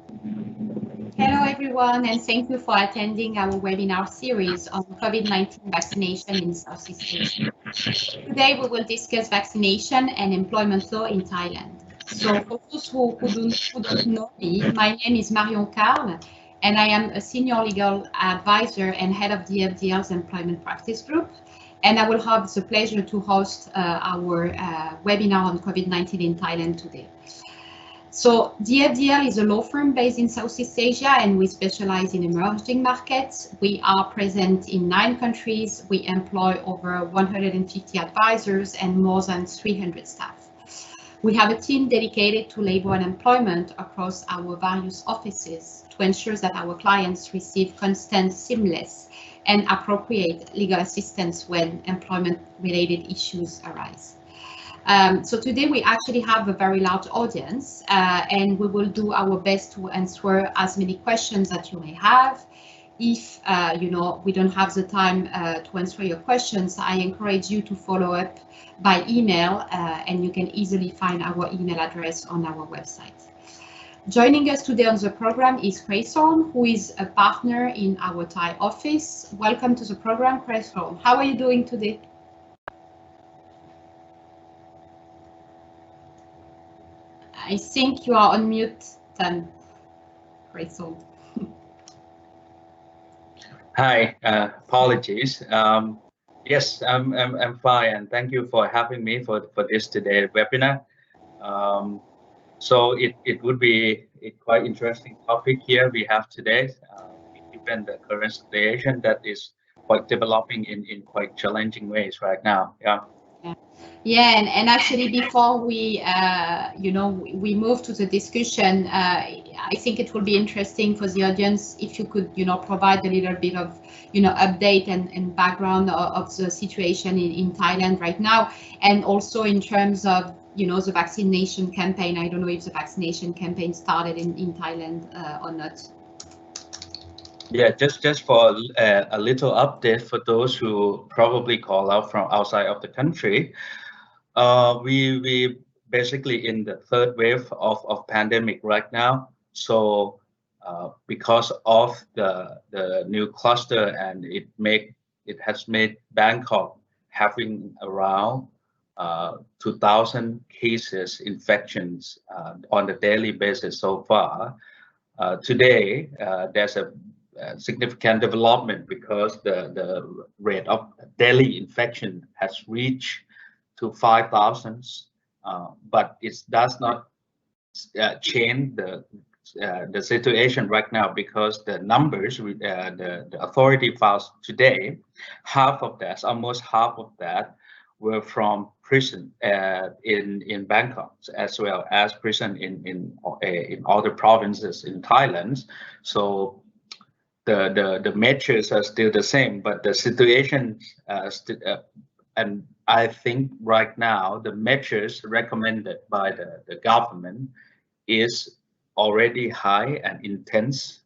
Hello everyone, and thank you for attending our webinar series on COVID-19 vaccination in Southeast Asia. Today we will discuss vaccination and employment law in Thailand. So for those who don't know me, my name is Marion Carles, and I am a senior legal advisor and head of DFDL's employment practice group. And I will have the pleasure to host our webinar on COVID-19 in Thailand today. So DFDL is a law firm based in Southeast Asia, and we specialize in emerging markets. We are present in 9 countries. We employ over 150 advisors and more than 300 staff. We have a team dedicated to labor and employment across our various offices to ensure that our clients receive constant, seamless, and appropriate legal assistance when employment-related issues arise. So today we actually have a very large audience, and we will do our best to answer as many questions that you may have. If we don't have the time to answer your questions, I encourage you to follow up by email, and you can easily find our email address on our website. Joining us today on the program is Kraisorn, who is a partner in our Thai office. Welcome to the program, Kraisorn. How are you doing today? I think you are on mute, then. Kraisorn. Hi, apologies. Yes, I'm fine, and thank you for having me for this today webinar. So it would be a quite interesting topic here we have today, given the current situation that is quite developing in quite challenging ways right now. Yeah, and actually before we we move to the discussion, I think it will be interesting for the audience if you could provide a little bit of update and background of the situation in Thailand right now, and also in terms of the vaccination campaign. I don't know if the vaccination campaign started in Thailand or not. Yeah, just for a little update for those who probably call out from outside of the country. We basically in the 3rd wave of pandemic right now. So because of the new cluster, and it has made Bangkok having around 2,000 cases infections on a daily basis so far. Today there's a significant development because the rate of daily infection has reached to 5,000, but it does not change the situation right now, because the numbers the authority files today, almost half of that were from prison in Bangkok, as well as prison in other provinces in Thailand. So the measures are still the same, but the situation and I think right now the measures recommended by the government is already high and intense,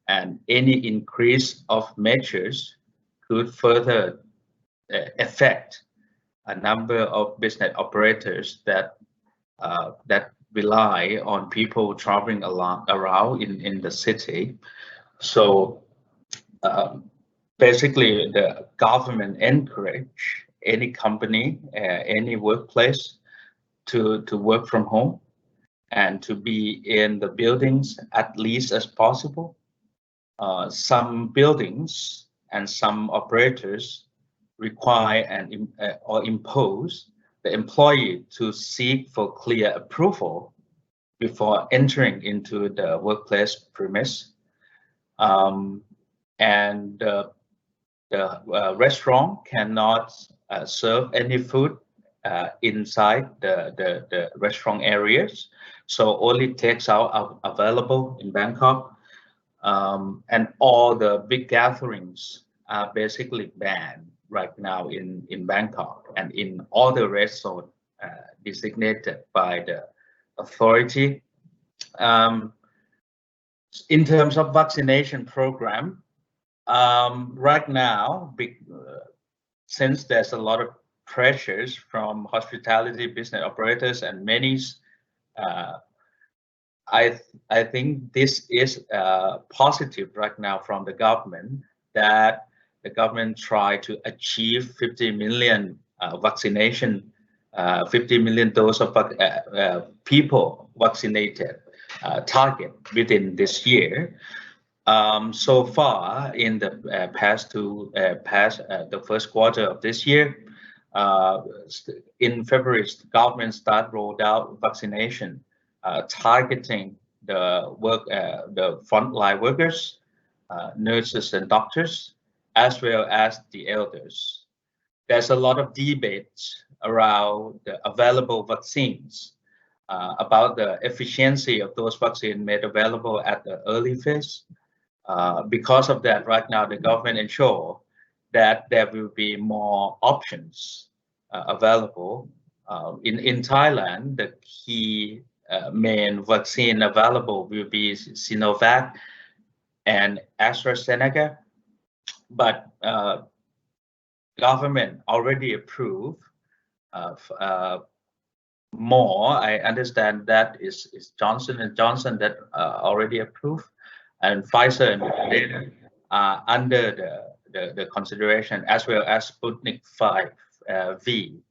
and any increase of measures could further affect a number of business operators that rely on people traveling around in the city. So basically the government encourage any company, any workplace to work from home and to be in the buildings at least as possible. Some buildings and some operators require or impose the employee to seek for clear approval before entering into the workplace premise. And the restaurant cannot serve any food inside the restaurant areas, so only takes out available in Bangkok, and all the big gatherings are basically banned right now in Bangkok and in all the red zone designated by the authority. In terms of vaccination program, right now, since there's a lot of pressures from hospitality business operators and many I think this is positive right now from the government, that the government try to achieve 50 million vaccination, 50 million dose of people vaccinated target within this year. So far, in the past the first quarter of this year, in February, the government started rolled out vaccination targeting the frontline workers, nurses and doctors, as well as the elders. There's a lot of debates around the available vaccines, about the efficiency of those vaccines made available at the early phase. Because of that, right now the government ensure that there will be more options available. In Thailand, the key main vaccine available will be Sinovac and AstraZeneca, but government already approved more. I understand that is Johnson & Johnson that already approved, and Pfizer and Moderna are under the consideration, as well as Sputnik 5 V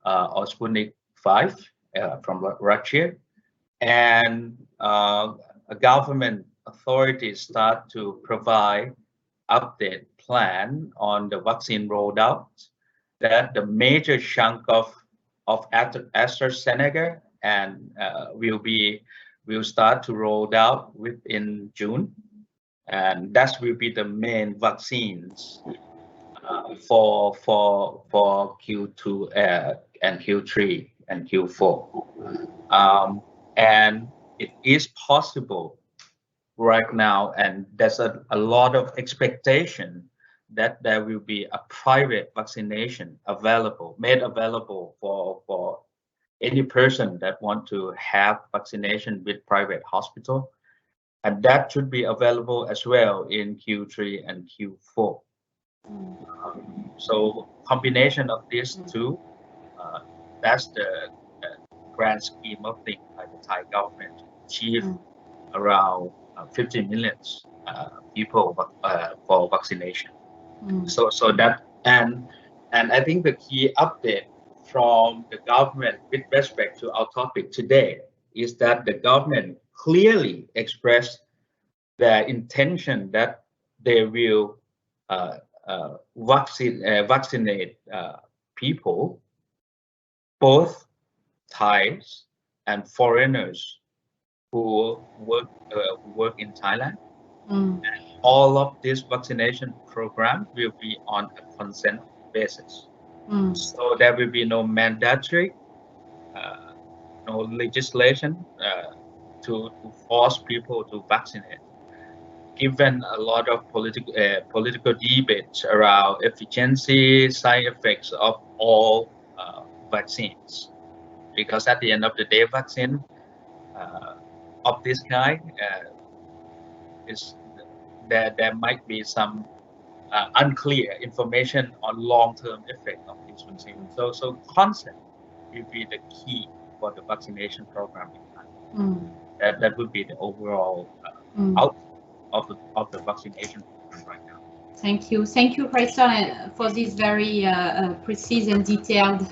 or Sputnik 5 from Russia. And government authorities start to provide update plan on the vaccine rollout, that the major chunk of AstraZeneca and will start to roll out within June, and that will be the main vaccines for Q2 and Q3 and Q4, and it is possible right now, and there's a lot of expectation that there will be a private vaccination made available for any person that want to have vaccination with private hospital, and that should be available as well in Q3 and Q4. So combination of these two, that's the grand scheme of things by the Thai government to achieve around 50 million people for vaccination. So that, and I think the key update from the government with respect to our topic today is that the government clearly expressed their intention that they will vaccinate people, both Thais and foreigners who work in Thailand. And all of this vaccination program will be on a consent basis. So there will be no mandatory, no legislation to force people to vaccinate. Given a lot of political debates around efficiency, side effects of all vaccines, because at the end of the day, vaccine of this kind is there might be some unclear information on long-term effect of this vaccine. So concept will be the key for the vaccination program in Thailand. That would be the overall outcome of the vaccination program right now. Thank you, Kraisorn, for this very precise and detailed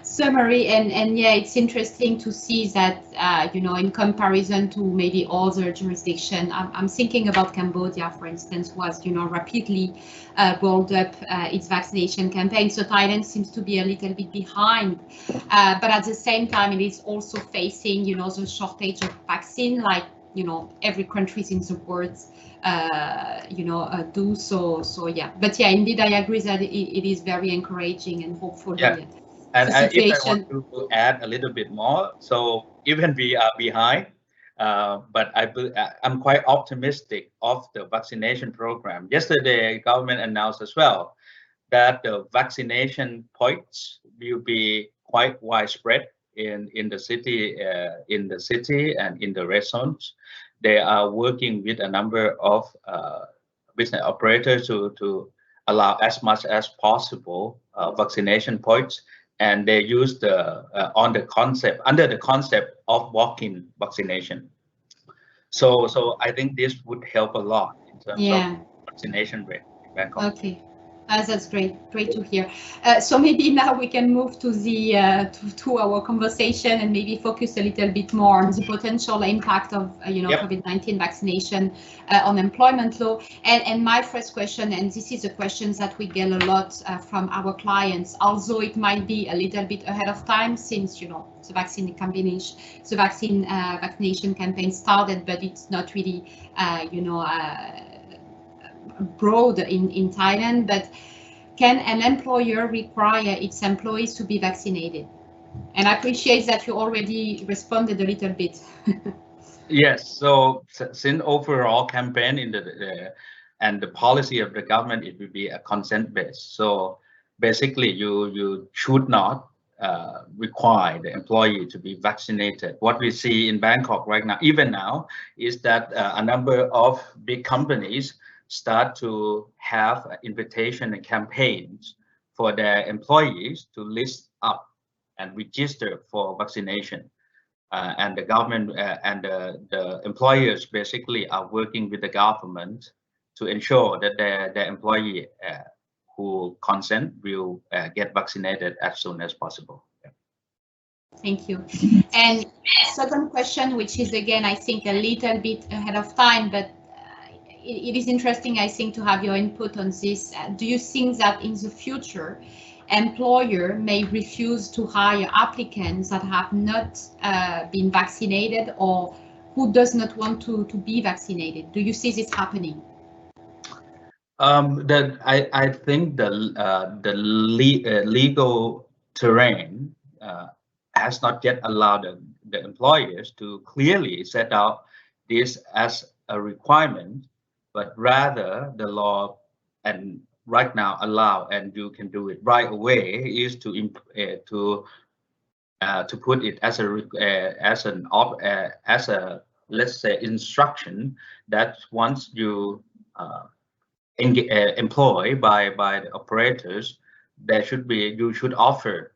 summary. And yeah, it's interesting to see that in comparison to maybe other jurisdictions, I'm thinking about Cambodia, for instance, was rapidly rolled up its vaccination campaign. So Thailand seems to be a little bit behind, but at the same time, it is also facing the shortage of vaccine, like every country in the world do so yeah. But yeah, indeed, I agree that it is very encouraging and hopeful. Yeah. And if I want to add a little bit more, so even we are behind, but I'm quite optimistic of the vaccination program. Yesterday, government announced as well that the vaccination points will be quite widespread in the city and in the red zones. They are working with a number of business operators to allow as much as possible vaccination points, and they use under the concept of walk-in vaccination. So I think this would help a lot in terms of Yeah. vaccination rate in Bangkok. Okay. That's great to hear. So maybe now we can move to the to our conversation and maybe focus a little bit more on the potential impact of Yep. COVID-19 vaccination on employment law. And my first question, and this is a question that we get a lot from our clients, although it might be a little bit ahead of time since the vaccination campaign started, but it's not really broad in Thailand, but can an employer require its employees to be vaccinated? And I appreciate that you already responded a little bit. Yes, so since overall campaign in and the policy of the government, it will be a consent based. So basically you should not require the employee to be vaccinated. What we see in Bangkok right now, even now, is that a number of big companies start to have invitation and campaigns for their employees to list up and register for vaccination. And the government and the employers basically are working with the government to ensure that their employee who consent will get vaccinated as soon as possible. Yeah. Thank you. And second question, which is again, I think a little bit ahead of time, but it is interesting, I think, to have your input on this. Do you think that in the future, employer may refuse to hire applicants that have not been vaccinated or who does not want to be vaccinated? Do you see this happening? I think the legal terrain has not yet allowed the employers to clearly set out this as a requirement, but rather the law and right now allow, and you can do it right away, is to put it as a let's say instruction that once you employ by the operators, you should offer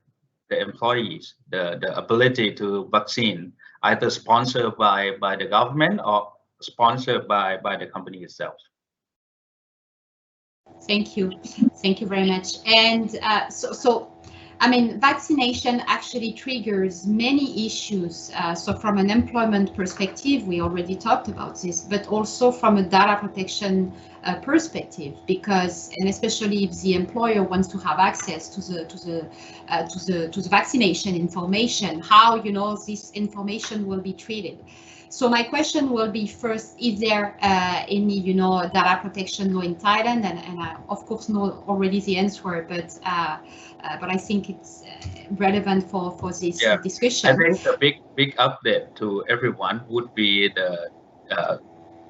the employees the ability to vaccine, either sponsored by the government or sponsored by the company itself. Thank you very much. And so I mean, vaccination actually triggers many issues. So from an employment perspective, we already talked about this, but also from a data protection perspective, because, and especially if the employer wants to have access to the vaccination information, how this information will be treated. So my question will be first, is there any data protection law in Thailand? And I of course know already the answer, but I think it's relevant for this discussion. I think the big update to everyone would be the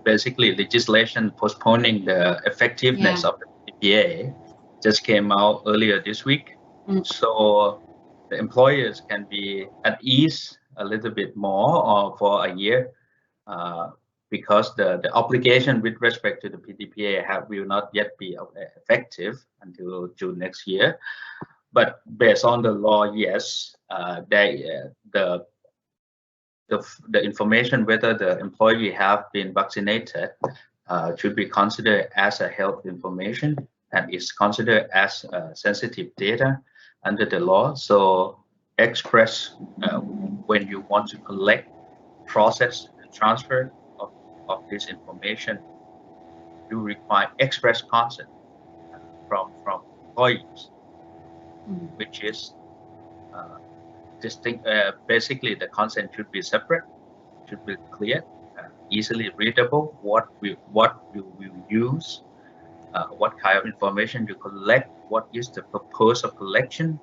basically legislation postponing the effectiveness of the PDPA just came out earlier this week. So the employers can be at ease a little bit more for a year because the obligation with respect to the PDPA will not yet be effective until June next year. But based on the law, yes, the information whether the employee have been vaccinated should be considered as a health information and is considered as sensitive data under the law. So express when you want to collect, process, and transfer of this information, you require express consent from employees, which is distinct. Basically, the consent should be separate, should be clear, easily readable. What you will use, what kind of information you collect, what is the purpose of collection,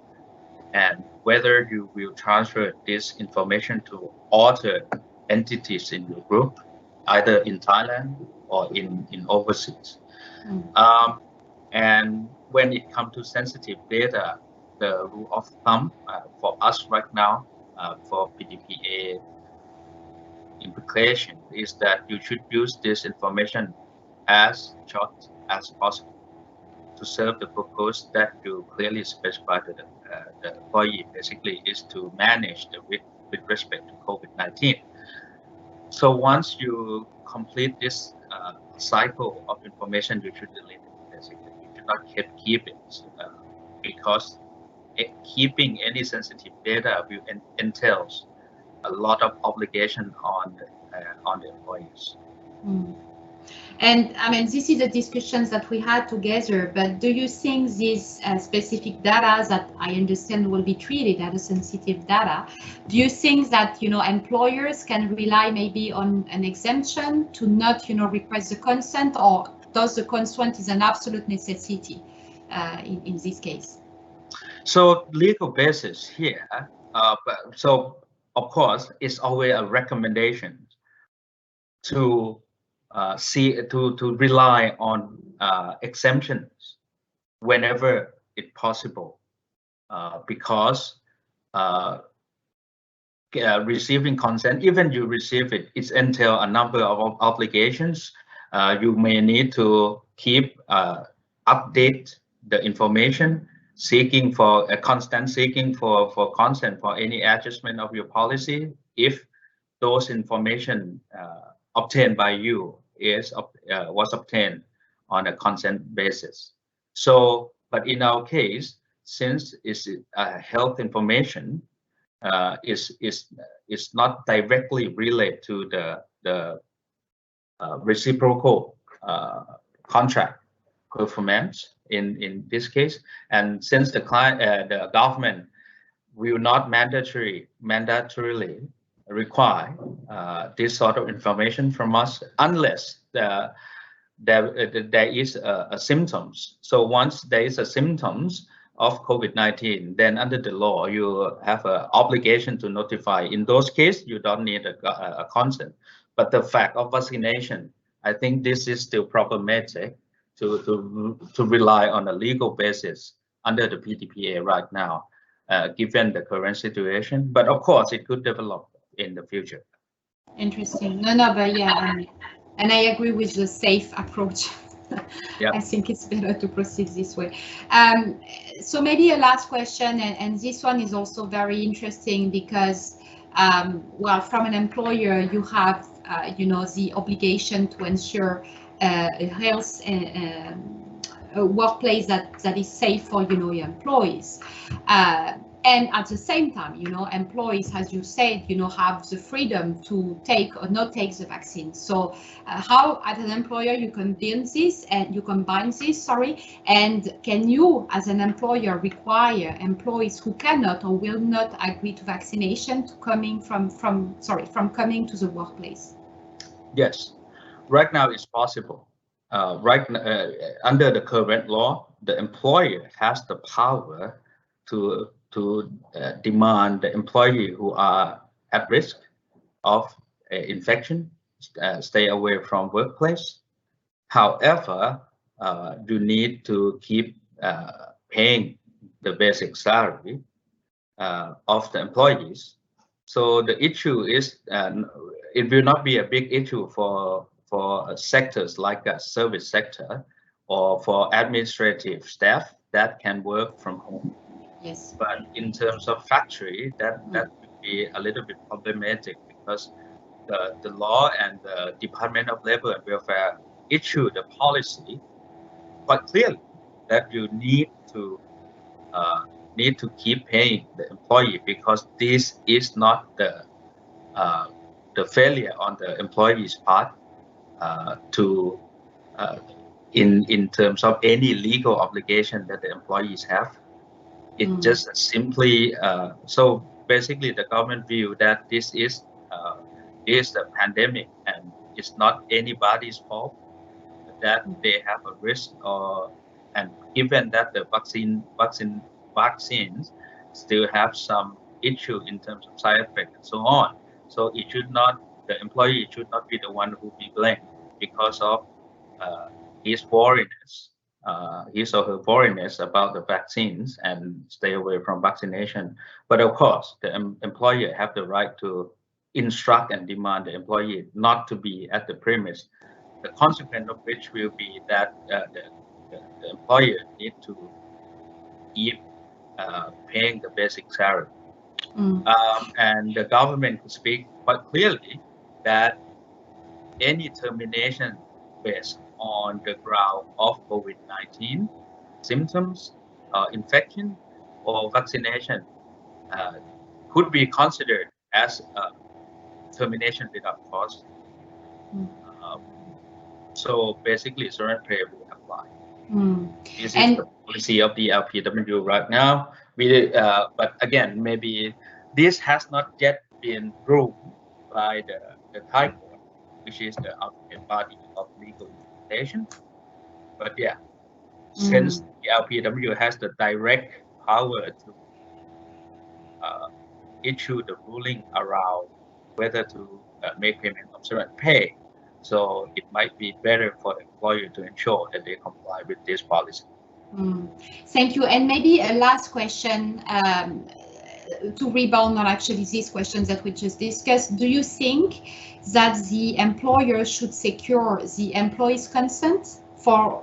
and whether you will transfer this information to other entities in your group, either in Thailand or in overseas. And when it comes to sensitive data, the rule of thumb for us right now for PDPA implication is that you should use this information as short as possible to serve the purpose that you clearly specify to the employee, basically is to manage the with respect to COVID-19. So once you complete this cycle of information, you should delete it. Basically, you should not keep it because keeping any sensitive data will entails a lot of obligation on the employees. Mm. And I mean, this is the discussions that we had together, but do you think these specific data that I understand will be treated as sensitive data, do you think that, employers can rely maybe on an exemption to not, request the consent, or does the consent is an absolute necessity in this case? So legal basis here, so of course, it's always a recommendation to to rely on exemptions whenever it's possible, because receiving consent, even you receive it, it's entail a number of obligations. You may need to keep update the information, seeking for a constant seeking for consent for any adjustment of your policy if those information obtained by you was obtained on a consent basis. So, but in our case, since it's health information, is not directly related to the reciprocal contract performance in this case, and since the client, the government will not mandatorily require this sort of information from us unless there is a symptoms. So once there is a symptoms of COVID-19, then under the law you have an obligation to notify. In those cases, you don't need a consent. But the fact of vaccination, I think this is still problematic to rely on a legal basis under the PDPA right now, given the current situation. But of course, it could develop in the future. Interesting. No, but yeah, and I agree with the safe approach. Yeah. I think it's better to proceed this way. So maybe a last question, and this one is also very interesting because, well, from an employer, you have, the obligation to ensure a health a workplace that is safe for, your employees. And at the same time, employees, as you said, have the freedom to take or not take the vaccine. So how, as an employer, you combine this, and can you, as an employer, require employees who cannot or will not agree to vaccination to coming from coming to the workplace? Yes, right now it's possible. Under the current law, the employer has the power to demand the employee who are at risk of infection stay away from workplace. However, you need to keep paying the basic salary of the employees. So the issue is, it will not be a big issue for sectors like a service sector or for administrative staff that can work from home. Yes. But in terms of factory, that would be a little bit problematic because the law and the Department of Labor and Welfare issue the policy quite clearly that you need to keep paying the employee, because this is not the failure on the employee's part in terms of any legal obligation that the employees have. It just simply so basically the government view that this is the pandemic and it's not anybody's fault that they have a risk, and given that the vaccines still have some issue in terms of side effects and so on. So it should not, the employee should not be the one who be blamed because of his foreignness, his or her foreignness about the vaccines and stay away from vaccination. But of course, the employer have the right to instruct and demand the employee not to be at the premise. The consequence of which will be that the employer need to keep paying the basic salary. And the government could speak quite clearly that any termination based on the ground of COVID-19 symptoms, infection, or vaccination could be considered as a termination without cause. So basically, surrender pay will apply. This is the policy of the LPW right now. But again, maybe this has not yet been ruled by the Thai court, which is the ultimate body of legal interpretation. But yeah, since the LPW has the direct power to issue the ruling around whether to make payment of surrender pay, so it might be better for the employer to ensure that they comply with this policy. Thank you. And maybe a last question to rebound on actually these questions that we just discussed. Do you think that the employer should secure the employee's consent for,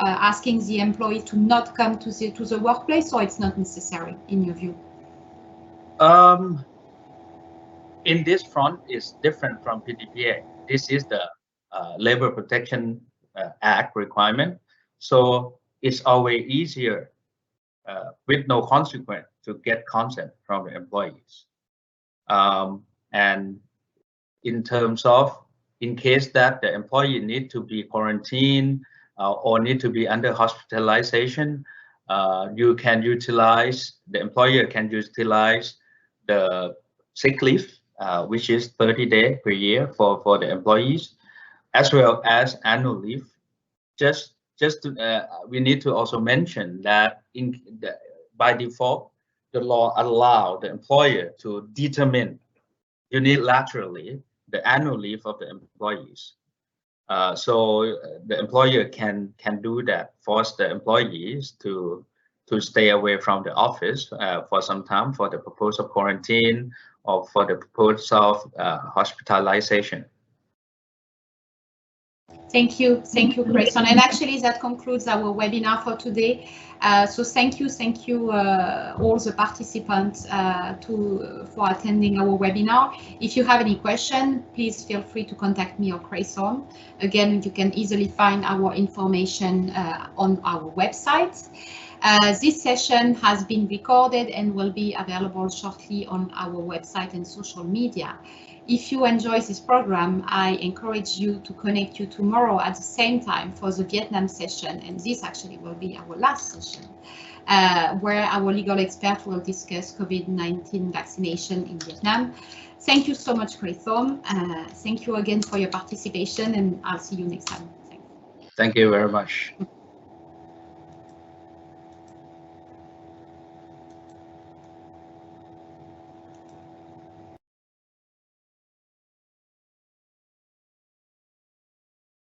asking the employee to not come to the workplace, or it's not necessary in your view? In this front is different from PDPA. This is the Labor Protection Act requirement. So it's always easier with no consequence to get consent from the employees. And in terms of, in case that the employee need to be quarantined or need to be under hospitalization, you can utilize, the employer can utilize the sick leave, which is 30 days per year for the employees, as well as annual leave. We need to also mention that by default, the law allows the employer to determine unilaterally the annual leave of the employees. So the employer can do that, force the employees to stay away from the office for some time for the purpose of quarantine or for the purpose of hospitalization. Thank you, Kraisorn. And actually, that concludes our webinar for today. So thank you, all the participants for attending our webinar. If you have any question, please feel free to contact me or Kraisorn. Again, you can easily find our information on our website. This session has been recorded and will be available shortly on our website and social media. If you enjoy this program, I encourage you to connect you tomorrow at the same time for the Vietnam session, and this actually will be our last session, where our legal expert will discuss COVID-19 vaccination in Vietnam. Thank you so much, Kraisorn. Thank you again for your participation, and I'll see you next time. Thank you very much.